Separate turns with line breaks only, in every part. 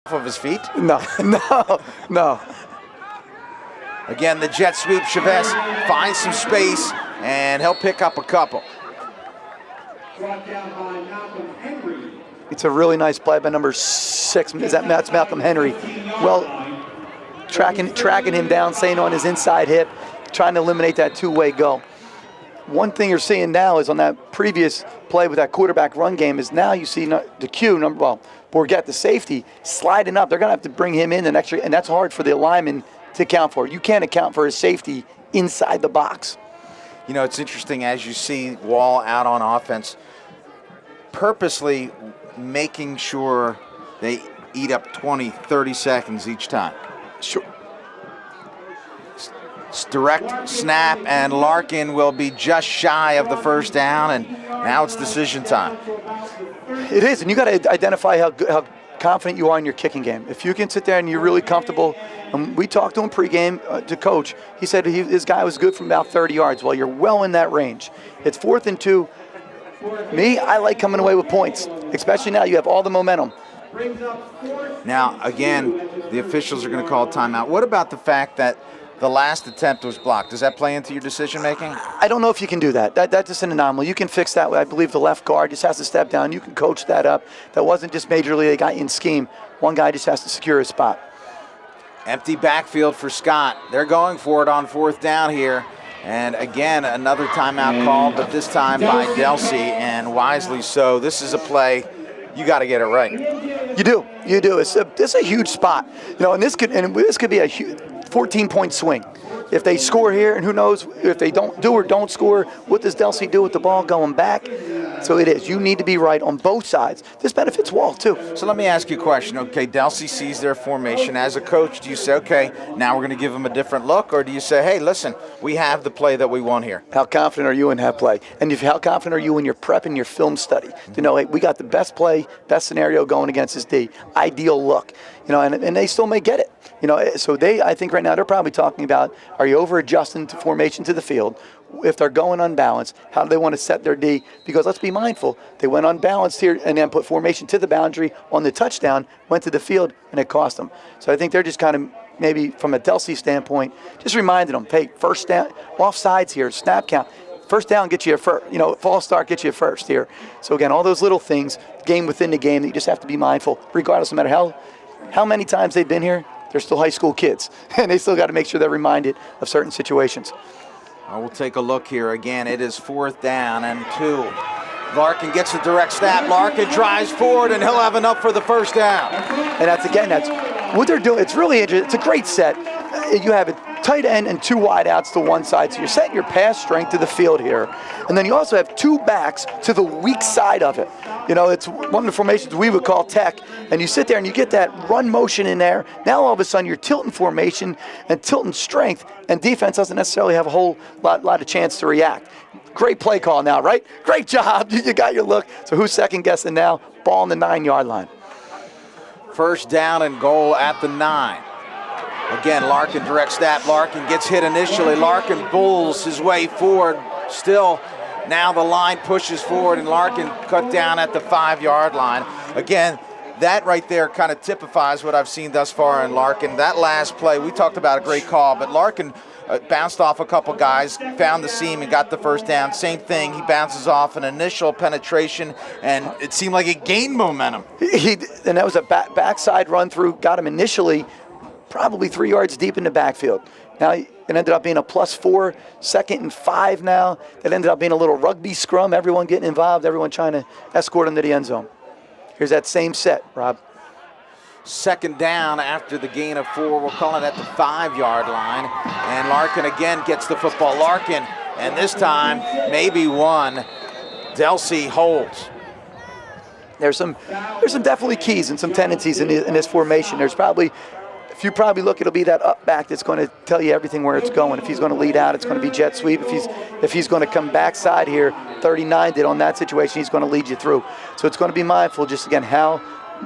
off of his feet?
No, no.
Again, the jet sweep. Chavez finds some space, and he'll pick up a couple.
It's a really nice play by number 6. That's Malcolm Henry. Well, tracking him down, staying on his inside hip, trying to eliminate that two-way go. One thing you're seeing now is on that previous play with that quarterback run game is now you see the Bourget, the safety, sliding up. They're going to have to bring him in the next year, and that's hard for the lineman to account for. You can't account for his safety inside the box.
You know, it's interesting as you see Wall out on offense, purposely making sure they eat up 20, 30 seconds each time.
Sure.
Direct snap, and Larkin will be just shy of the first down, and now it's decision time.
It is, and you got to identify how confident you are in your kicking game. If you can sit there and you're really comfortable, and we talked to him pregame to coach, he said his guy was good from about 30 yards. Well, you're well in that range. It's 4th and 2. Me, I like coming away with points, especially now you have all the momentum.
Now, again, the officials are going to call timeout. What about the fact that the last attempt was blocked? Does that play into your decision making?
I don't know if you can do that. That's just an anomaly. You can fix that. I believe the left guard just has to step down. You can coach that up. That wasn't just majorly they got in scheme. One guy just has to secure his spot.
Empty backfield for Scott. They're going for it on 4th down here. And again, another timeout called, but this time by Delsea, and wisely so. This is a play you got to get it right.
You do. It's a huge spot. You know, and this could be a huge 14-point swing. If they score here, and who knows if they don't score, what does Delsea do with the ball going back? So it is. You need to be right on both sides. This benefits Wall, too.
So let me ask you a question. Okay, Delsea sees their formation. As a coach, do you say, okay, now we're going to give them a different look? Or do you say, hey, listen, we have the play that we want here?
How confident are you in that play? And how confident are you in your prep and your film study? To know, hey, we got the best play, best scenario going against this D. Ideal look. You know, and they still may get it. You know, so I think right now they're probably talking about, are you over-adjusting to formation to the field? If they're going unbalanced, how do they want to set their D? Because let's be mindful, they went unbalanced here and then put formation to the boundary on the touchdown, went to the field, and it cost them. So I think they're just kind of maybe from a Delsea standpoint, just reminding them, hey, first down, offsides here, snap count. First down gets you a first, false start gets you a first here. So again, all those little things, game within the game, that you just have to be mindful, regardless, no matter how many times they've been here, they're still high school kids, and they still got to make sure they're reminded of certain situations.
We'll take a look here again. It is 4th down and 2. Larkin gets a direct snap. Larkin drives forward, and he'll have enough for the first down.
And that's what they're doing. It's really interesting. It's a great set. You have a tight end and 2 wideouts to one side, so you're setting your pass strength to the field here. And then you also have 2 backs to the weak side of it. You know, it's one of the formations we would call tech, and you sit there and you get that run motion in there. Now all of a sudden you're tilting formation and tilting strength, and defense doesn't necessarily have a whole lot of chance to react. Great play call now, right? Great job. You got your look. So who's second guessing now? Ball on the 9-yard line.
First down and goal at the 9. Again, Larkin direct snap. Larkin gets hit initially. Larkin bulls his way forward. Still, now the line pushes forward, and Larkin cut down at the 5-yard line. Again, that right there kind of typifies what I've seen thus far in Larkin. That last play, we talked about a great call, but Larkin bounced off a couple guys, found the seam, and got the first down. Same thing, he bounces off an initial penetration, and it seemed like it gained momentum.
And that was a backside run through, got him initially probably 3 yards deep in the backfield. Now it ended up being a +4, 2nd and 5 now. It ended up being a little rugby scrum, everyone getting involved, everyone trying to escort him to the end zone. Here's that same set, Rob.
2nd down after the gain of 4. We'll call it at the 5-yard line. And Larkin again gets the football. Larkin, and this time, maybe one. Delsea holds.
There's some definitely keys and some tendencies in this formation. There's probably, if you probably look, it'll be that up back that's going to tell you everything where it's going. If he's going to lead out, it's going to be jet sweep. If he's going to come backside here, 39 did on that situation, he's going to lead you through. So it's going to be mindful, just again,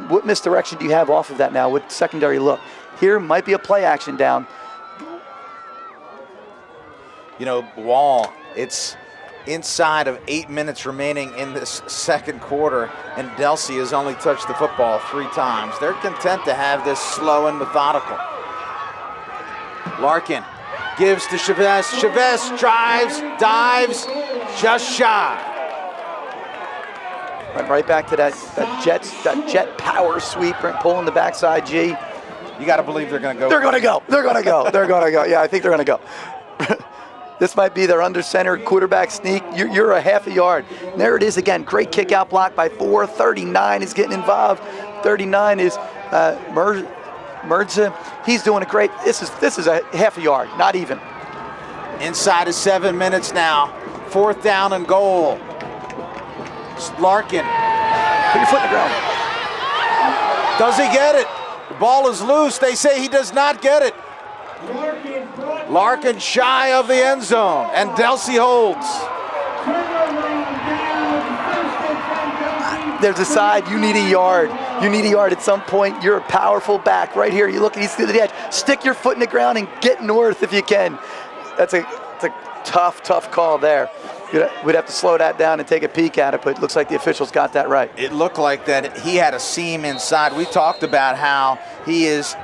what misdirection do you have off of that now? What secondary look? Here might be a play action down.
You know, Wall, it's inside of 8 minutes remaining in this second quarter, and Delsea has only touched the football 3 times. They're content to have this slow and methodical. Larkin gives to Chavez. Chavez drives, dives, just shy.
Right back to that jet power sweep, pulling the backside G.
You got to believe they're going to go.
They're going to go. They're going to go. They're going to go. Yeah, I think they're going to go. This might be their under center quarterback sneak. You're a half a yard. And there it is again. Great kick out block by 4. 39 is getting involved. 39 is Merza. He's doing it great. This is a half a yard, not even.
Inside of 7 minutes now. 4th down and goal. Larkin.
Put your foot in the ground.
Does he get it? The ball is loose. They say he does not get it. Larkin shy of the end zone, and Delsea holds.
There's a side. You need a yard. You need a yard at some point. You're a powerful back right here. You look, he's to the edge. Stick your foot in the ground and get north if you can. It's a tough call there. We'd have to slow that down and take a peek at it, but it looks like the officials got that right.
It looked like that he had a seam inside. We talked about how he has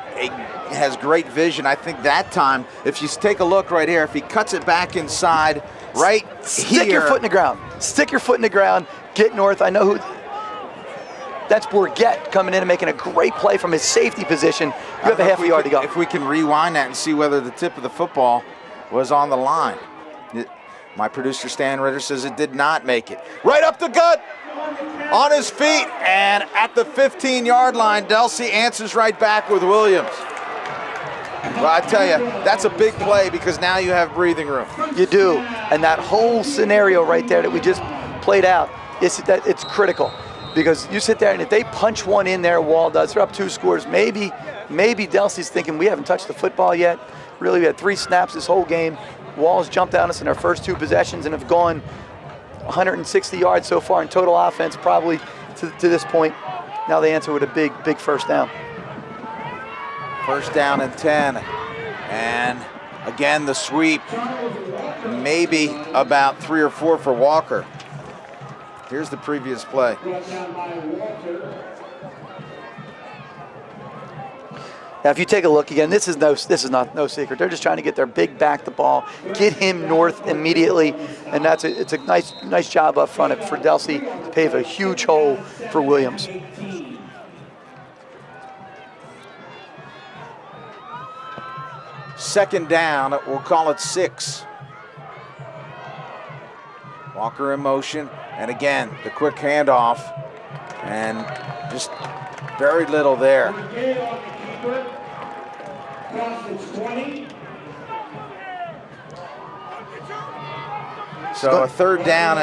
great vision. I think that time, if you take a look right here, if he cuts it back inside right
Stick your foot in the ground. Stick your foot in the ground. Get north. I know who. That's Bourget coming in and making a great play from his safety position. You have a half a yard to go.
If we can rewind that and see whether the tip of the football was on the line. My producer, Stan Ritter, says it did not make it. Right up the gut, on his feet, and at the 15-yard line, Delsea answers right back with Williams. Well, I tell you, that's a big play because now you have breathing room.
You do, and that whole scenario right there that we just played out, it's critical because you sit there and if they punch one in there, Wall does, they're up 2 scores, maybe Delsea's thinking we haven't touched the football yet. Really, we had 3 snaps this whole game. Wall's jumped on us in our first 2 possessions and have gone 160 yards so far in total offense, probably to this point. Now they answer with a big first down.
1st down and 10. And again, the sweep, maybe about 3 or 4 for Walker. Here's the previous play.
Now, if you take a look again, this is no secret. They're just trying to get their big back the ball, get him north immediately, and it's a nice job up front for Delsea to pave a huge hole for Williams.
Second down, we'll call it 6. Walker in motion, and again, the quick handoff, and just very little there. So a 3rd down,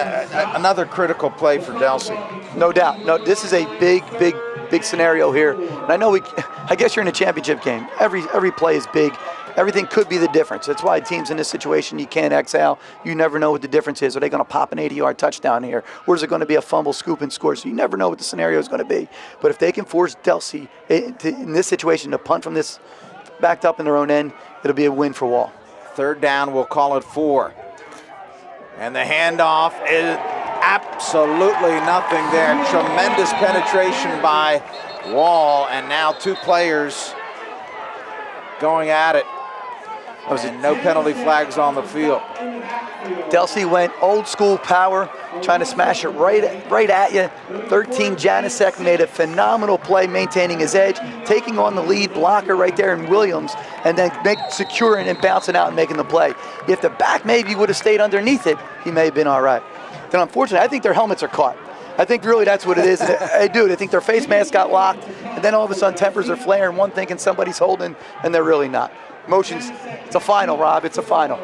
another critical play for Delsea.
No doubt. No, this is a big scenario here. And I guess you're in a championship game. Every play is big. Everything could be the difference. That's why teams in this situation, you can't exhale. You never know what the difference is. Are they going to pop an 80-yard touchdown here? Or is it going to be a fumble, scoop, and score? So you never know what the scenario is going to be. But if they can force Delsea in this situation to punt from this backed up in their own end, it'll be a win for Wall.
3rd down, we'll call it 4. And the handoff is absolutely nothing there. Tremendous penetration by Wall, and now 2 players going at it. And no penalty flags on the field.
Delsea went old school power, trying to smash it right at you. 13 Janicek made a phenomenal play maintaining his edge, taking on the lead blocker right there in Williams, and then securing and bouncing out and making the play. If the back maybe would have stayed underneath it, he may have been all right. Then unfortunately, I think their helmets are caught. I think really that's what it is. I do. They think their face mask got locked, and then all of a sudden tempers are flaring, one thinking somebody's holding, and they're really not. Motions, it's a final, Rob, it's a final.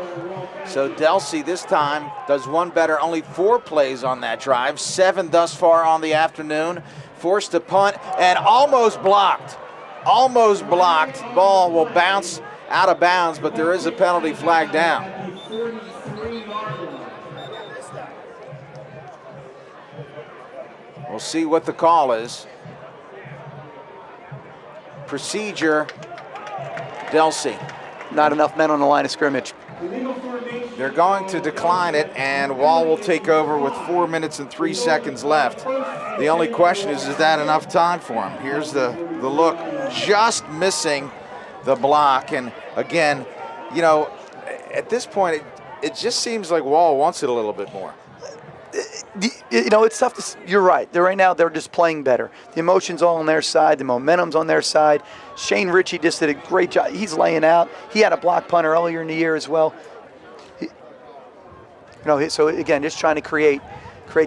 So Delsea this time does one better, only 4 plays on that drive, 7 thus far on the afternoon. Forced to punt and almost blocked. Almost blocked. Ball will bounce out of bounds, but there is a penalty flag down. We'll see what the call is. Procedure, Delsea.
Not enough men on the line of scrimmage.
Illegal formation
They're going to decline it, and Wall will take over with 4 minutes and 3 seconds left. The only question is that enough time for him? Here's the look, just missing the block. And again, at this point, it just seems like Wall wants it a little bit more.
It's tough you're right. Right now, they're just playing better. The emotion's all on their side. The momentum's on their side. Shane Ritchie just did a great job. He's laying out. He had a block punt earlier in the year as well. So again, just trying to create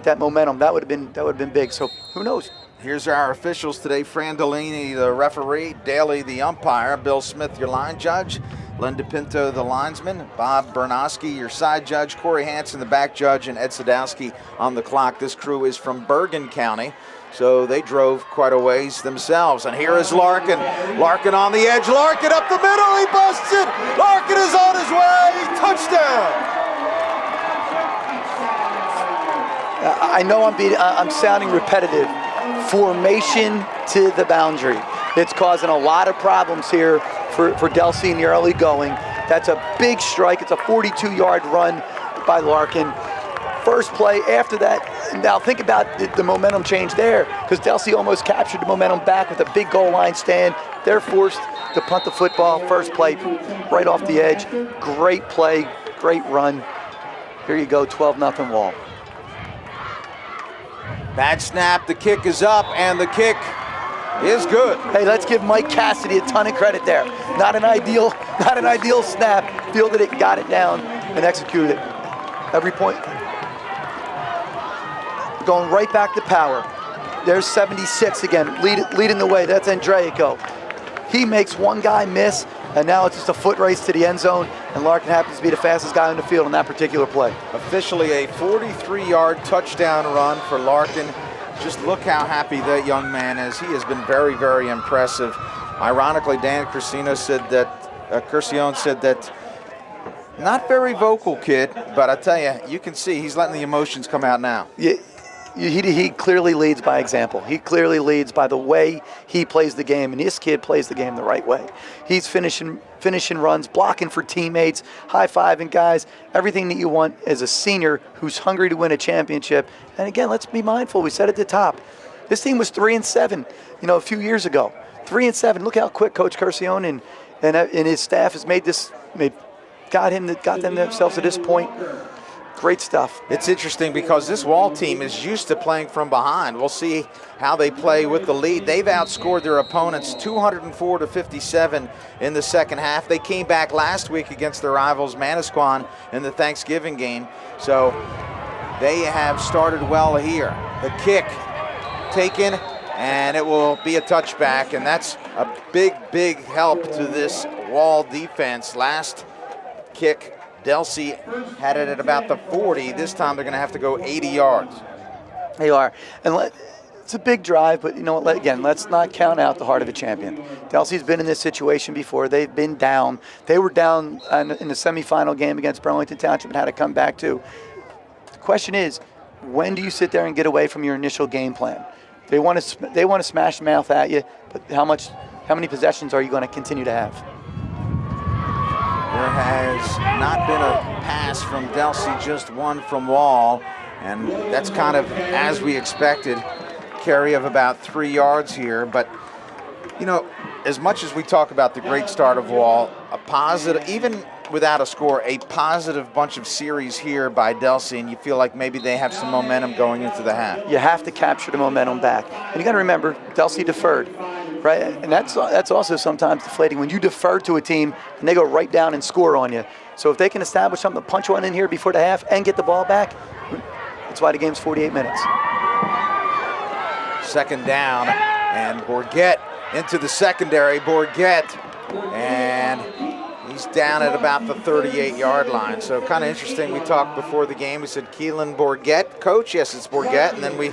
that momentum. That would have been big. So who knows?
Here's our officials today: Fran Delaney, the referee; Daly, the umpire; Bill Smith, your line judge; Linda Pinto, the linesman; Bob Bernosky, your side judge; Corey Hansen, the back judge; and Ed Sadowski on the clock. This crew is from Bergen County, so they drove quite a ways themselves. And here is Larkin. Larkin on the edge. Larkin up the middle. He busts it. Larkin is on his way. Touchdown.
I know I'm sounding repetitive. Formation to the boundary. It's causing a lot of problems here for Delsea in the early going. That's a big strike. It's a 42-yard run by Larkin. First play after that. Now think about the momentum change there, because Delsea almost captured the momentum back with a big goal line stand. They're forced to punt the football. First play right off the edge. Great play, great run. Here you go, 12-0 Wall.
Bad snap, the kick is up, and the kick is good.
Hey, let's give Mike Cassidy a ton of credit there. Not an ideal snap. Fielded it, got it down, and executed it. Every point. Going right back to power. There's 76 again, leading the way. That's Andreico. He makes one guy miss, and now it's just a foot race to the end zone, and Larkin happens to be the fastest guy on the field on that particular play.
Officially a 43-yard touchdown run for Larkin. Just look how happy that young man is. He has been very, very impressive. Ironically, Dan Curcione said that not very vocal kid, but I tell you, you can see he's letting the emotions come out now.
Yeah. He clearly leads by example. He clearly leads by the way he plays the game, and this kid plays the game the right way. He's finishing runs, blocking for teammates, high-fiving guys, everything that you want as a senior who's hungry to win a championship. And again, let's be mindful. We said at the top, this team was 3-7, a few years ago. 3-7. Look how quick Coach Curcione and his staff has got them themselves to this point. Great stuff.
It's interesting because this Wall team is used to playing from behind. We'll see how they play with the lead. They've outscored their opponents 204-57 in the second half. They came back last week against their rivals Manasquan in the Thanksgiving game. So they have started well here. The kick taken, and it will be a touchback, and that's a big, big help to this Wall defense. Last kick, Delsea had it at about the 40. This time they're going to have to go 80 yards.
They are. And it's a big drive, but let's not count out the heart of a champion. Delsea's been in this situation before. They've been down. They were down in the semifinal game against Burlington Township and had to come back too. The question is, when do you sit there and get away from your initial game plan? They want to smash mouth at you, but how many possessions are you going to continue to have?
There has not been a pass from Delsea, just one from Wall, and that's kind of as we expected. Carry of about 3 yards here, but as much as we talk about the great start of Wall, a positive, even without a score, a positive bunch of series here by Delsea, and you feel like maybe they have some momentum going into the half.
You have to capture the momentum back, and you got to remember Delsea deferred. Right, and that's also sometimes deflating when you defer to a team and they go right down and score on you. So if they can establish something to punch one in here before the half and get the ball back, that's why the game's 48 minutes.
Second down, and Bourget into the secondary. Bourget, and he's down at about the 38-yard line. So kind of interesting. We talked before the game. We said Keelan Bourget, coach. Yes, it's Bourget. And then we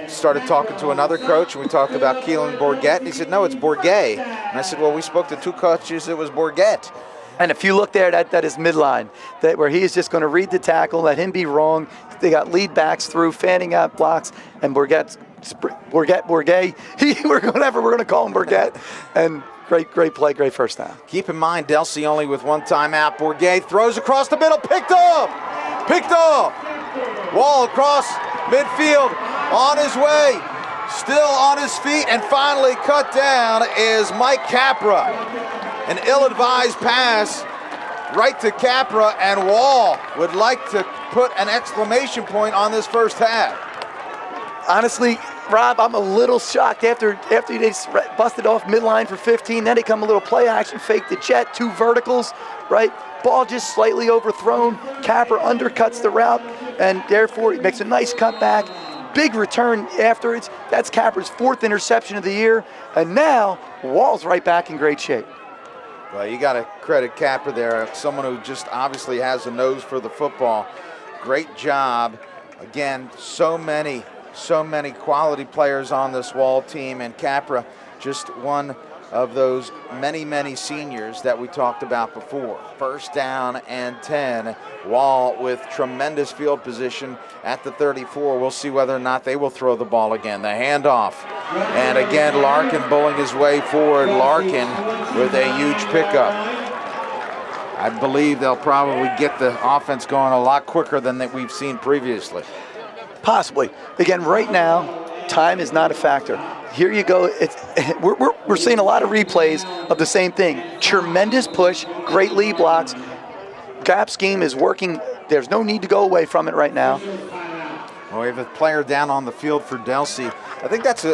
started talking to another coach, and we talked about Keelan Bourget. And he said, no, it's Bourget. And I said, well, we spoke to two coaches. It was Bourget.
And if you look there, that is midline, where he is just going to read the tackle, let him be wrong. They got lead backs through, fanning out blocks, and Bourget, we're going to call him Bourget. And great play, great first down.
Keep in mind, Delsea only with one timeout. Bourget throws across the middle, picked up. Wall across midfield, on his way, still on his feet, and finally cut down is Mike Capra. An ill-advised pass right to Capra, and Wall would like to put an exclamation point on this first half.
Honestly, Rob, I'm a little shocked after they busted off midline for 15. Then they come a little play action, fake the jet, 2 verticals, right? Ball just slightly overthrown. Capra undercuts the route, and therefore he makes a nice cutback. Big return after it. That's Capra's 4th interception of the year, and now Wall's right back in great shape.
Well, you got to credit Capra there, someone who just obviously has a nose for the football. Great job. Again, so many quality players on this Wall team, and Capra just one of those many seniors that we talked about before. First down and 10. Wall with tremendous field position at the 34. We'll see whether or not they will throw the ball again. The handoff. And again, Larkin bowling his way forward. Larkin with a huge pickup. I believe they'll probably get the offense going a lot quicker than that we've seen previously.
Possibly. Again, right now, time is not a factor. Here you go. We're seeing a lot of replays of the same thing. Tremendous push, great lead blocks. Gap scheme is working. There's no need to go away from it right now.
Well, we have a player down on the field for Delsea. I think that's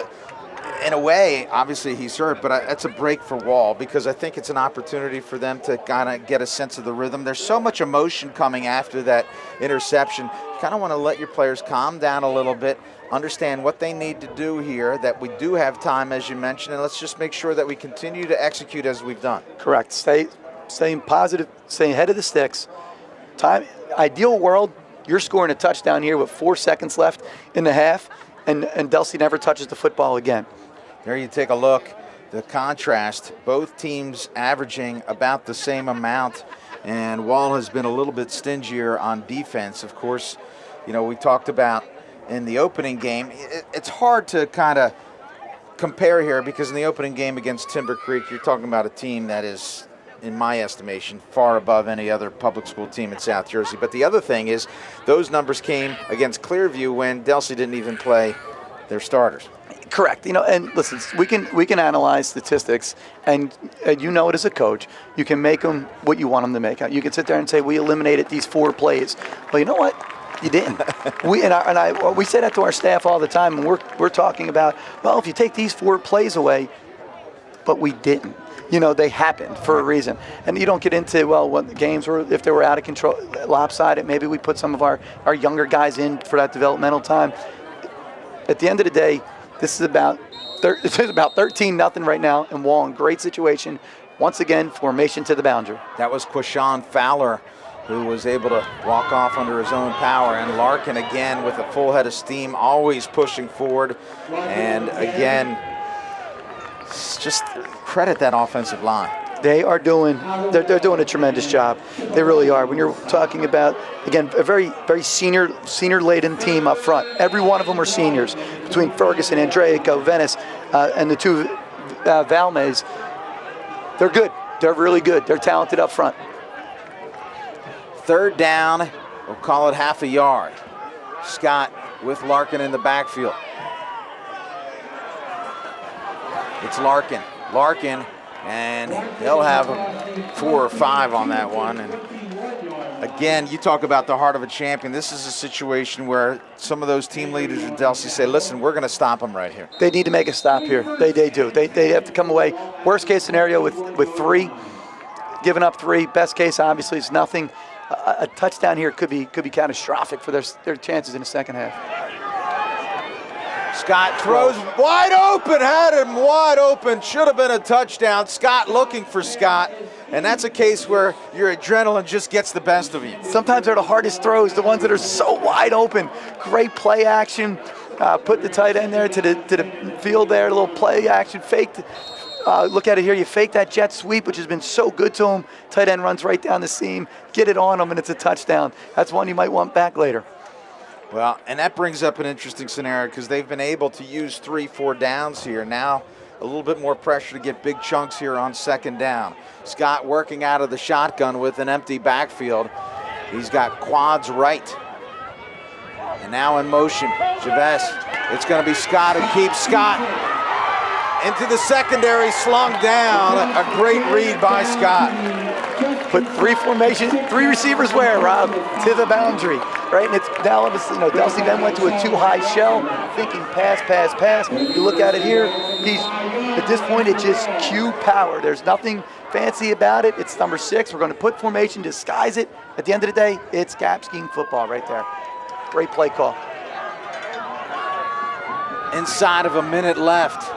in a way, obviously he's hurt, but that's a break for Wall, because I think it's an opportunity for them to kind of get a sense of the rhythm. There's so much emotion coming after that interception. You kind of want to let your players calm down a little bit, understand what they need to do here, that we do have time, as you mentioned, and let's just make sure that we continue to execute as we've done.
Correct. Staying positive, staying ahead of the sticks. Time, ideal world, you're scoring a touchdown here with 4 seconds left in the half, and Delsea never touches the football again.
There you take a look, the contrast, both teams averaging about the same amount, and Wall has been a little bit stingier on defense. Of course, you know, we talked about in the opening game, it's hard to kind of compare here, because in the opening game against Timber Creek, you're talking about a team that is, in my estimation, far above any other public school team in South Jersey. But the other thing is, those numbers came against Clearview when Delsea didn't even play their starters.
Correct. You know, and listen, we can analyze statistics, and you know it as a coach. You can make them what you want them to make. You can sit there and say, we eliminated these 4 plays. Well, you know what? You didn't. We say that to our staff all the time, and we're talking about, well, if you take these 4 plays away, but we didn't. You know, they happened for a reason. And you don't get into, well, when the games were, if they were out of control, lopsided, maybe we put some of our younger guys in for that developmental time. At the end of the day, this is about 13-0 right now, and Wall in great situation. Once again, formation to the boundary.
That was Quashawn Fowler, who was able to walk off under his own power. And Larkin again with a full head of steam, always pushing forward. And again, just credit that offensive line.
They're doing a tremendous job. They really are. When you're talking about, again, a very senior-laden team up front. Every one of them are seniors. Between Ferguson, Andreico, Venice, and the 2 Valmes, they're good. They're really good. They're talented up front.
Third down, we'll call it half a yard. Scott with Larkin in the backfield. It's Larkin, and they'll have 4 or 5 on that one. And again, you talk about the heart of a champion. This is a situation where some of those team leaders at Delsea say, listen, we're going to stop them right here. They
need to make a stop here. They do. They have to come away. Worst case scenario with 3, giving up 3. Best case, obviously, is nothing. A touchdown here could be catastrophic for their chances in the second half.
Scott throws wide open, had him wide open, should have been a touchdown. Scott looking for Scott, and that's a case where your adrenaline just gets the best of you.
Sometimes they're the hardest throws, the ones that are so wide open. Great play action, put the tight end there to the field there, a little play action, faked. Look at it here, you fake that jet sweep, which has been so good to him. Tight end runs right down the seam, get it on him, and it's a touchdown. That's one you might want back later.
Well, and that brings up an interesting scenario, because they've been able to use 3-4 downs here. Now a little bit more pressure to get big chunks here on second down. Scott working out of the shotgun with an empty backfield. He's got quads right. And now in motion, Chavez. It's going to be Scott who keeps Scott into the secondary, slung down. A great read by Scott.
Put three receivers where, Rob? To the boundary, right? And it's now, Delsea then went to a too-high shell, thinking pass, pass, pass. You look at it here, at this point, it's just Q power. There's nothing fancy about it. It's number 6. We're going to put formation, disguise it. At the end of the day, it's gap scheme football right there. Great play call.
Inside of a minute left.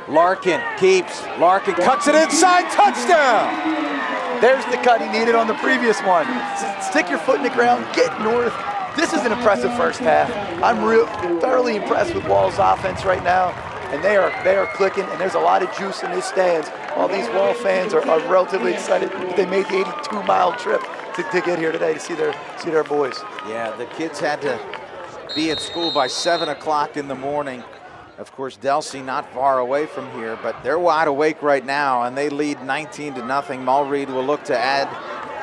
Larkin keeps. Larkin cuts it inside. Touchdown!
There's the cut he needed on the previous one. Stick your foot in the ground, get north. This is an impressive first half. I'm thoroughly impressed with Wall's offense right now, and they are clicking, and there's a lot of juice in these stands. All these Wall fans are relatively excited. They made the 82-mile trip to get here today to see their boys.
Yeah, the kids had to be at school by 7 o'clock in the morning. Of course, Delsea not far away from here, but they're wide awake right now, and they lead 19-0. Mulreed will look to add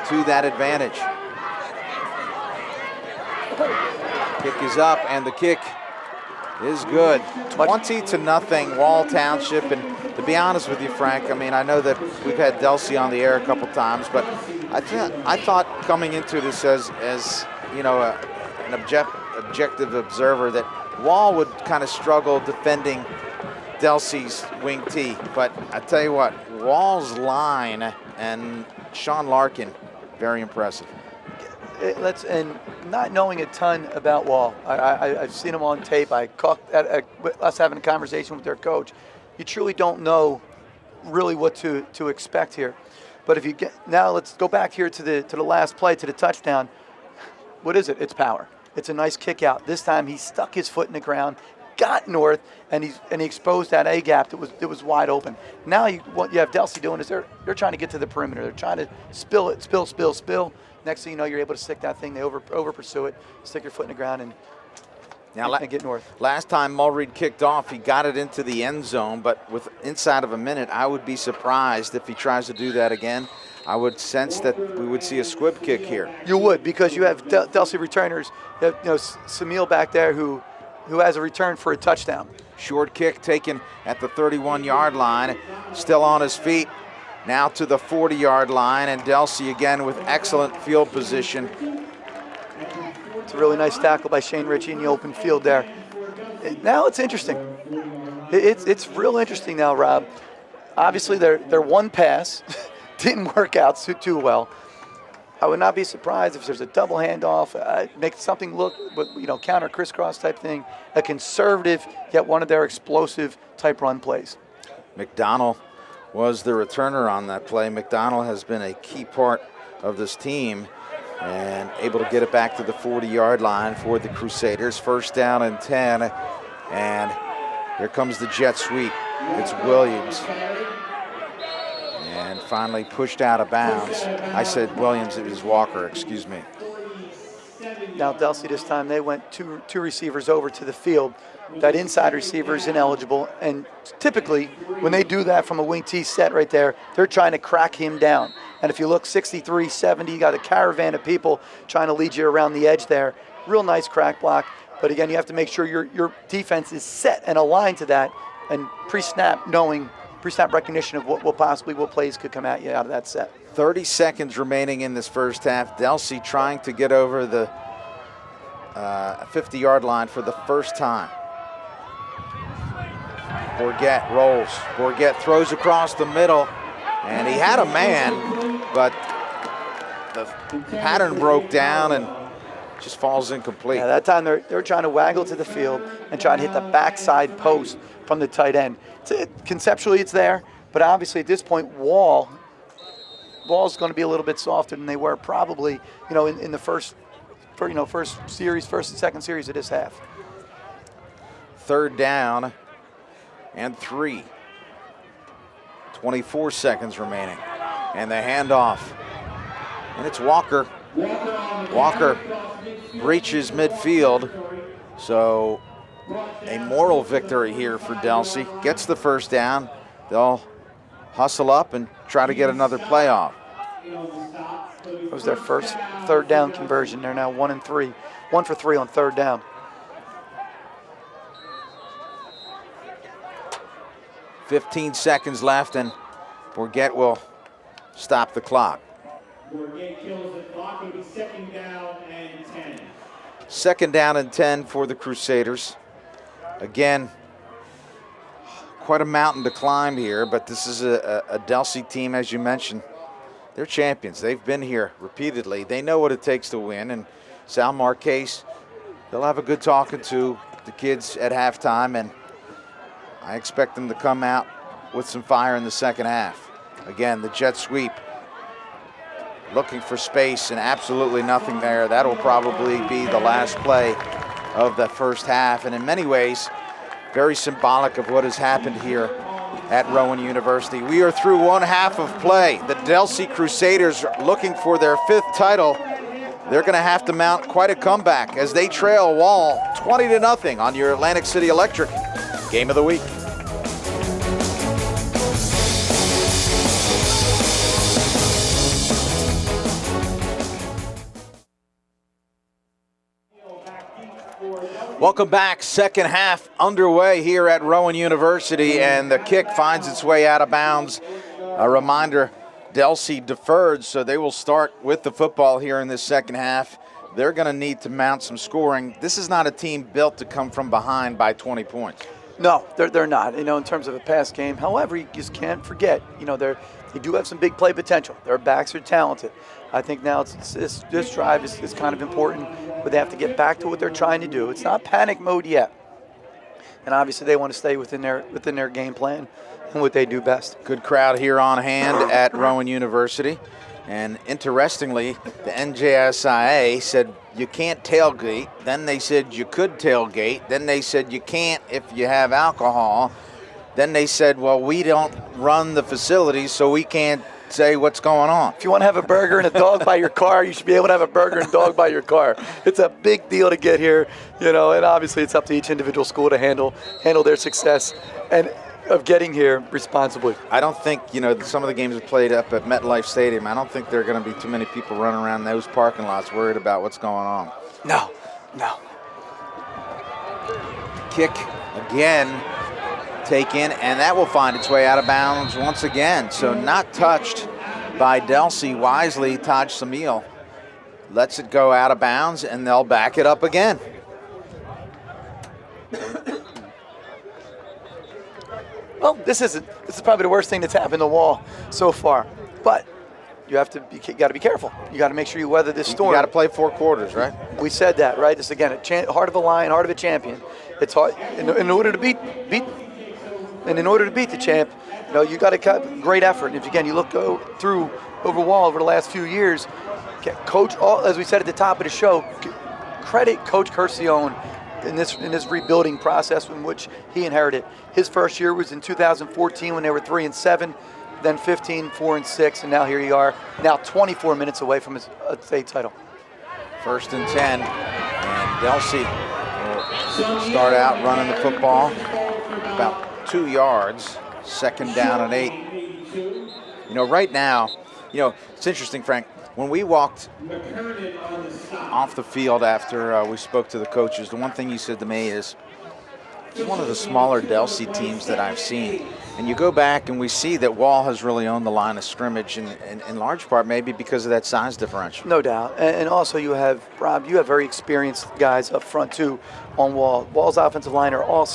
to that advantage. Kick is up, and the kick is good. 20-0, Wall Township. And to be honest with you, Frank, I mean, I know that we've had Delsea on the air a couple times, but I thought coming into this as you know, an objective observer that Wall would kind of struggle defending Delsea's wing T. But I tell you what, Wall's line and Sean Larkin, very impressive.
And not knowing a ton about Wall, I've seen him on tape. I caught us having a conversation with their coach. You truly don't know really what to expect here. But if you get now, let's go back here to the last play, to the touchdown. What is it? It's power. It's a nice kick out. This time he stuck his foot in the ground, got north, and he exposed that A gap that was wide open. Now what you have Delsea doing is they're trying to get to the perimeter. They're trying to spill. Next thing you know, you're able to stick that thing. They over pursue it, stick your foot in the ground, and get north.
Last time Mulreed kicked off, he got it into the end zone, but with inside of a minute, I would be surprised if he tries to do that again. I would sense that we would see a squib kick here.
You would, because you have Delsea returners. You have, Samil back there who has a return for a touchdown.
Short kick taken at the 31-yard line, still on his feet. Now to the 40-yard line, and Delsea again with excellent field position.
It's a really nice tackle by Shane Ritchie in the open field there. Now it's interesting. It's real interesting now, Rob. Obviously, their one pass didn't work out too well. I would not be surprised if there's a double handoff, make something look, counter crisscross type thing, a conservative yet one of their explosive type run plays.
McDonald was the returner on that play. McDonald has been a key part of this team and able to get it back to the 40-yard line for the Crusaders. First down and 10, and here comes the jet sweep. It's Williams. And finally pushed out of bounds. I said Williams, it was Walker, excuse me.
Now Delsea this time, they went two receivers over to the field. That inside receiver is ineligible, and typically when they do that from a wing T set right there, they're trying to crack him down. And if you look 63, 70, you got a caravan of people trying to lead you around the edge there. Real nice crack block, but again, you have to make sure your defense is set and aligned to that, and pre-snap recognition of what plays could come at you out of that set.
30 seconds remaining in this first half. Delsea trying to get over the 50-yard line for the first time. Bourget rolls. Bourget throws across the middle, and he had a man, but the pattern broke down and just falls incomplete.
Yeah, that time they're trying to waggle to the field and try to hit the backside post from the tight end. Conceptually, it's there, but obviously at this point, Wall's going to be a little bit softer than they were probably, in the first and second series of this half.
Third down and 3. 24 seconds remaining, and the handoff, and it's Walker. Walker reaches midfield, so a moral victory here for Delsea. Gets the first down. They'll hustle up and try to get another playoff.
It was their first third down conversion. They're now 1 and 3. 1 for 3 on third down.
"15 seconds left, and Bourget will stop the clock.
Bourget kills the clock. It'll be second down and 10.
Second down and 10 for the Crusaders. Again, quite a mountain to climb here, but this is a Delsea team, as you mentioned. They're champions. They've been here repeatedly. They know what it takes to win, and Sal Marquez, they'll have a good talking to the kids at halftime, and I expect them to come out with some fire in the second half. Again, the jet sweep, looking for space and absolutely nothing there. That'll probably be the last play of the first half, and in many ways, very symbolic of what has happened here at Rowan University. We are through one half of play. The Delsea Crusaders are looking for their 5th title. They're going to have to mount quite a comeback as they trail Wall 20-0 on your Atlantic City Electric Game of the Week. Welcome back. Second half underway here at Rowan University, and the kick finds its way out of bounds. A reminder, Delsea deferred, so they will start with the football here in this second half. They're going to need to mount some scoring. This is not a team built to come from behind by 20 points.
No, they're not, in terms of a pass game. However, you just can't forget, they do have some big play potential. Their backs are talented. I think now this drive is kind of important, but they have to get back to what they're trying to do. It's not panic mode yet. And obviously they want to stay within their game plan and what they do best.
Good crowd here on hand at Rowan University. And interestingly, the NJSIA said you can't tailgate. Then they said you could tailgate. Then they said you can't if you have alcohol. Then they said, well, we don't run the facilities, so we can't say what's going on.
If you want to have a burger and a dog by your car, you should be able to have a burger and dog by your car. It's a big deal to get here, and obviously it's up to each individual school to handle their success and of getting here responsibly.
I don't think, some of the games are played up at MetLife Stadium. I don't think there are going to be too many people running around those parking lots worried about what's going on.
No.
Kick again. Taken, and that will find its way out of bounds once again. So not touched by Delsea. Wisely, Taj Samil lets it go out of bounds, and they'll back it up again.
Well, this is probably the worst thing that's happened to Wall so far. But you got to be careful. You got to make sure you weather this storm.
You got to play 4 quarters, right?
We said that, right? This again, heart of a lion, heart of a champion. It's hard in order to beat. And in order to beat the champ, you got to cut great effort. And if again you look through over Wall over the last few years, Coach, as we said at the top of the show, credit Coach Curcione in this rebuilding process in which he inherited. His first year was in 2014 when they were 3-7, then 15, 4-6, and now here you are, now 24 minutes away from his state title.
1st and 10, and Delsea will start out running the football about 2 yards, 2nd down and 8. Right now, it's interesting, Frank. When we walked off the field after we spoke to the coaches, the one thing you said to me is, it's one of the smaller Delsea teams that I've seen. And you go back and we see that Wall has really owned the line of scrimmage, and in large part maybe because of that size differential.
No doubt. And also you have, Rob, very experienced guys up front too on Wall. Wall's offensive line are all